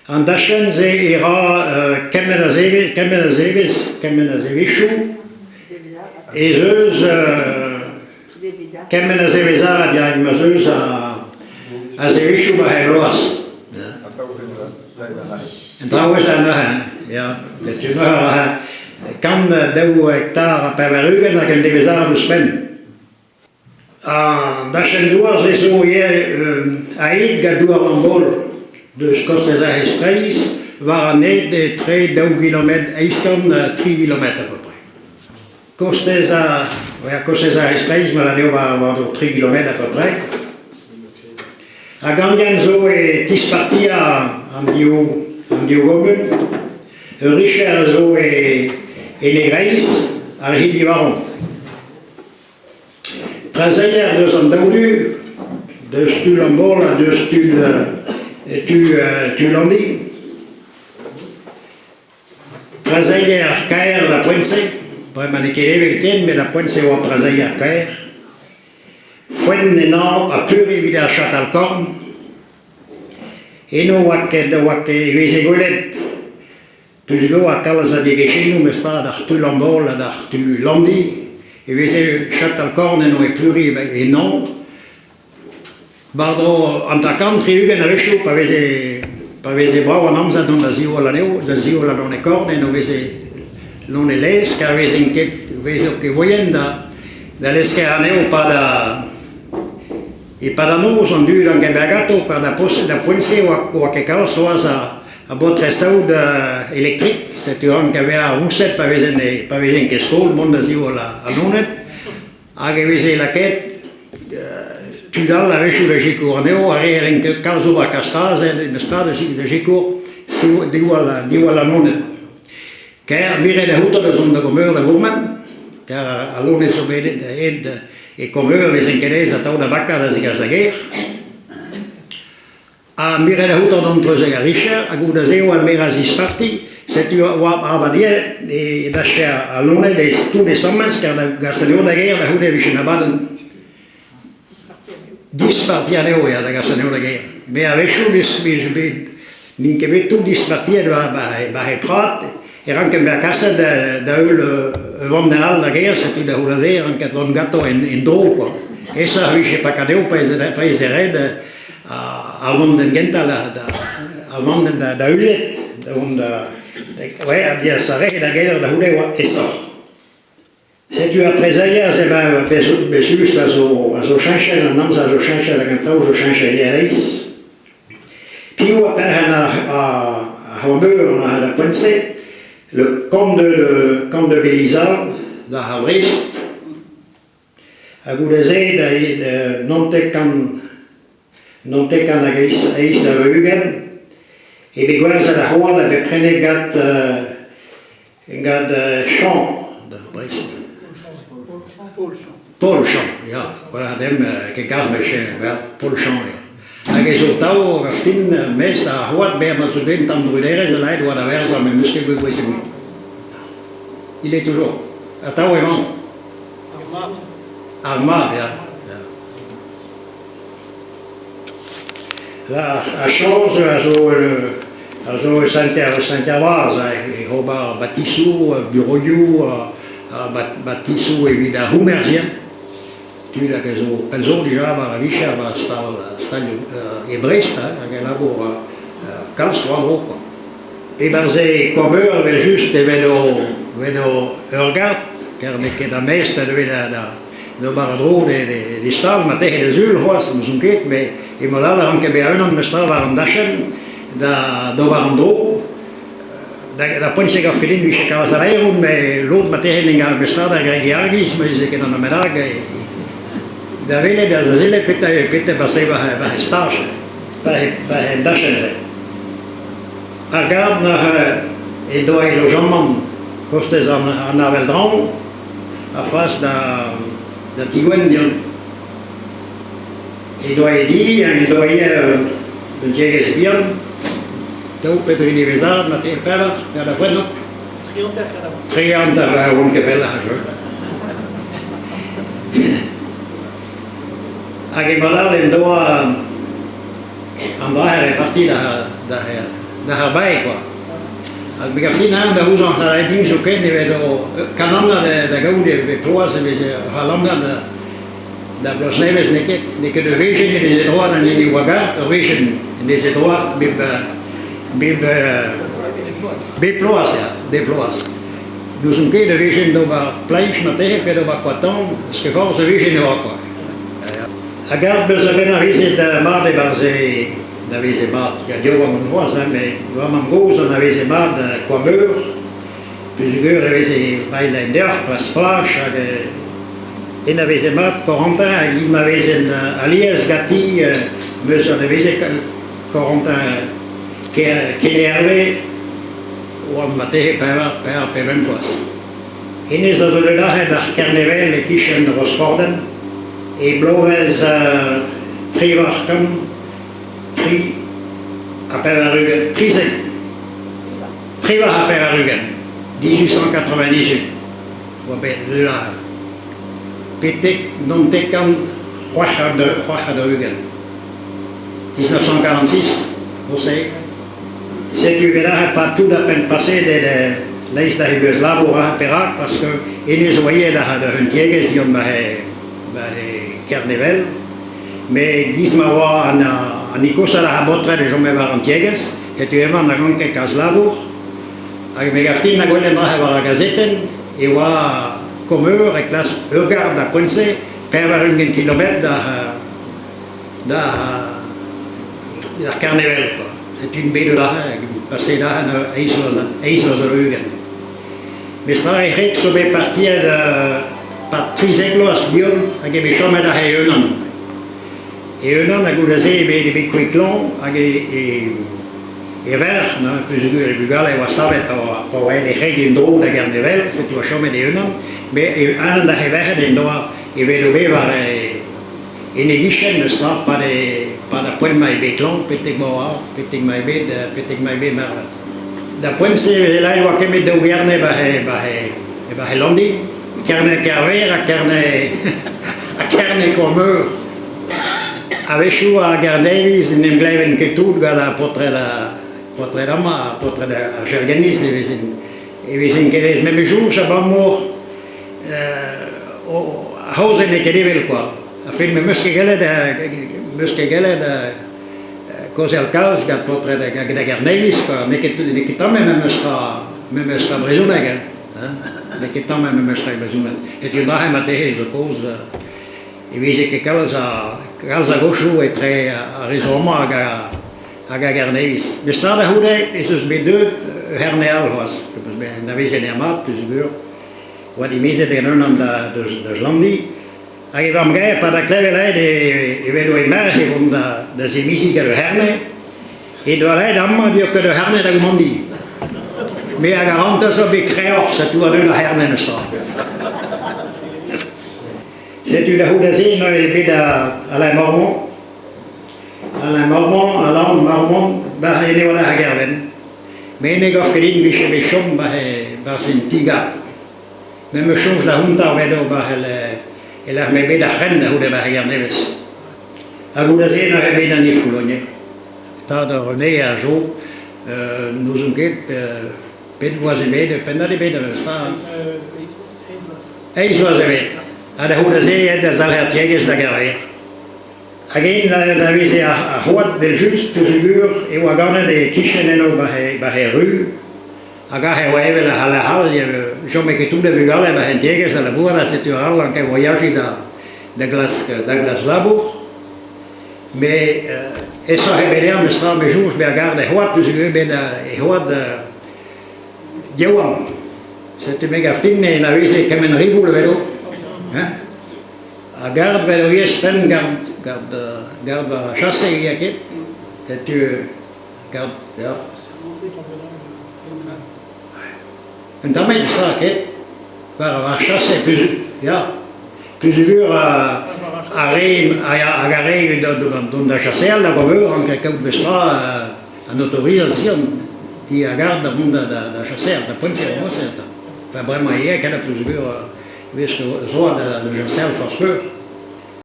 Andaschen ze era Kemenazevishu et zeus Kemenazevizad ya mazeus a Zevishu bahebloas. En trouwens dan ja, dat je nog kan 2 hectare per verrugen dan kan de bezar dus spend. Andaschen duas is zo je aid gadur ambol. Dus Costeza Estreis waren net de 2 kilometer, eistan 3 kilometer à peu près. Costeza Estreis, maar dan waren 3 kilometer à peu près. A gangen zo tis partia aan die gomen. Richard zo negreis, ar hidi varon. Trazeyer deus an daoudu, deus tu l'ambola, deus tu landi. Trazeyer kaer la poense, vraiment ne keleve ten, mais la poense oa trazeyer kaer. Fuen eno a puri vida chat al corn. Eno waket veze golet. Plus go a kalaz a degechenu, mais pas d'ar tu l'ambola, d'ar tu landi. E veze chat al corn eno e puri e non. Bardo anta country ugen a vechu pa veze brau an amza don da ziola non e corne no veze non e les car veze inket veze che voyen da l'esche aneo pa da nos on du dan gebagato par da poinse o che caos oas a botre saud electric c'est un que avea rousset pa veze que stol mon da ziola a nonet a veze la quête tu dal la vechu de Gico aneo a en que caso a castaze de strada de Gico su di wala none car mire de huta de zon de comer de woman car alone so bede de ed e comer les enquedes a tau de vaca de guerre a mire de huta d'entre ze richer a guda zeo a merazis parti c'est tu a abadie de dasha alone de tous les semaines car la gasolio de guerre la hude vichina baden dispartianeo ja da gasaneo da guerre. Mais avec chaud ninke vet tout dispartia ba he prat e ranke me casa da vandenal da guerre c'est tu da hulader anche von gatto in dopo. Essa vice pa cadeu paese red a vonden genta a vonden da ulet und ouais a dia sare da guerre da hulewa essa. Se tu as trezaia, se va besust a zo chanchel, an amz a zo chanchel, a gantrao zo chanchel ereis. Piu a perhen a Hamburg, on a la poinse, le camp de Belizard, da Havrist, a goudeze da non te kan a eis a veugen, e begoaz a la hoa da beprene gad champ da Brest. Paul Champ, ja, voilà, dem che carmesce, Paul Champ, ja. Anche sul tau, fin mes da hoat be ma su dem tam brunere ze leid wa da versa me musque go go segui. Il est toujours à tau et man. Alma, ja. La chose a Saint-Gervais, e roba Batissou, Bureau, Batissou e vida Humerzien. Tu la caso penso di va a Vicia va sta e Bresta che lavora calstro Europa e barze cover ve juste vedo Ergat che da mesta de da baradro de stal ma te de zul hoas zum geht me e malala anche be un mestra varam dashen da do baradro da ponse che afkedin vice calasarero me l'autre materia mestra da Greggiargis me se che non me raga da vele da zile pete baseva ba stage ba dashen ze agard na e do ai logement costes en Aveldran a face da Tiguen e do ai di e do ai de jeges bien do Pedro Universidad na te pera da bueno trianta un che bella a che malale doa andare partita da daarbij quoi. Als ik heb 10 jaar de hoes aan de ding zo ken, we kananda de gouden we ploas en we halanda de blosneves neket de vision in deze droit en in die wagar, de vision in deze droit bib ploas ja, de ploas. Dus een keer de vision door plaies naar tegen, per door quaton, het geval ze vision ook quoi. Agar dus ben naar de maat de base da vese maat, ja Johan en Roas, mais vraiment gros, on avait ces maat de coiffeur, plusieurs avait ces Mailänder, Pressflash, et on avait ces maat Corentin, il avait ces Alias Gatti, monsieur on avait ces Corentin qui énervé, ou on matait per 20 fois. En is dat de dag nach Carnaval, kischen Rosforden, et Blowes Privarkum, Tri à Pervarugen, Priva à Pervarugen, 1898. Là, Pétek, non Tekan, Rocha de Rugen. 1946, vous savez. C'est que là, pas tout à peine passé de l'Est de Yugoslav à Perak, parce que ils voyaient là de Huntièges, ils ont Carnaval. Mais dis-moi, a Nikos a botre de jome var Antiegas, et tu evan na gonke Kaslavur, a me gaftin na golen na var gazeten, e wa comeur e clas regard da Ponce, per var un kilomètre da Carnaval. C'est une belle là, passé là à Islos Rugen. Mais ça est so be partie de Patrizeglos Bion, a ge be chome da Heunan. Et eux n'ont pas goûté des béquiclons et verts, non, plus de les bugal et wasabe pour les règles d'eau de Carnaval, c'est tout chômé des eux mais un des verts des doigts et vélové var une édition de ça pas de point de béclon, petit bois, petit maïbé merle. Da point c'est là il voit que mettre de gouverne bah Londi, carne carver à carne commun. Avešu a Gardevis, nem gleiven que tout gala potre dama, potre da Gergenis, e visin que les mêmes jours, ça va mort a hause ne kedevel quoi. A film muske gele da cose al caos da potre da Gardevis quoi, mais que tam même stra bresonega, hein, mais que tam même stra bresonega. Et tu là ma te je cause e vise que causa gaucho est très raisonnement à Garnevis. Mais ça, la houle est ce deux hernéal was. Da vise nermat plus dur. Ou die mise de nom de Slandi. Arrivam gay par la clevelai de velo e mer et von da se misi de herne. Et de là d'amma dire que de herne da Gumondi. Mais à garante ça be créor, ça tu de la herne ne ça. C'est une houdazine et à la Mormon, à la Mormon, bah il est voilà à Garden. Mais il est offert une biche béchon, bah c'est une tiga. Même chose la hunta vedo, bah elle a mis la reine de houda bah Garden. À houdazine a mis dans les foulonniers. T'as de René à jour, nous on guette, pète voisinée, de peine de bête de ça. Et voisinée. À la Houdazé et des Alhertièges de Guerrier. Again, la visée à Houat, Beljus, Tuzugur, et Wagana de Kisheneno, Baheru, Agahe Wave, la Halahal, je me que tout de Bugale, Bahentièges, à la Bourra, c'est un rôle en voyage de Glaslabour. Mais, et ça, Rebellion, mais ça, mais jour, je regarde Houat, Tuzugur, et Houat de Diawam. C'est une mégaftine, mais la visée comme un ribou, le vélo. A garde veloies pen garde chasse yaket et tu garde ja un tamet ça ket par chasse plus ja plus dur à garer dans la chasse à la revue en quelque bestra en autorisation qui a garde dans la chasse de point c'est moi c'est pas vraiment hier qu'elle a plus dur. Wees gewoon de jezelf als keur.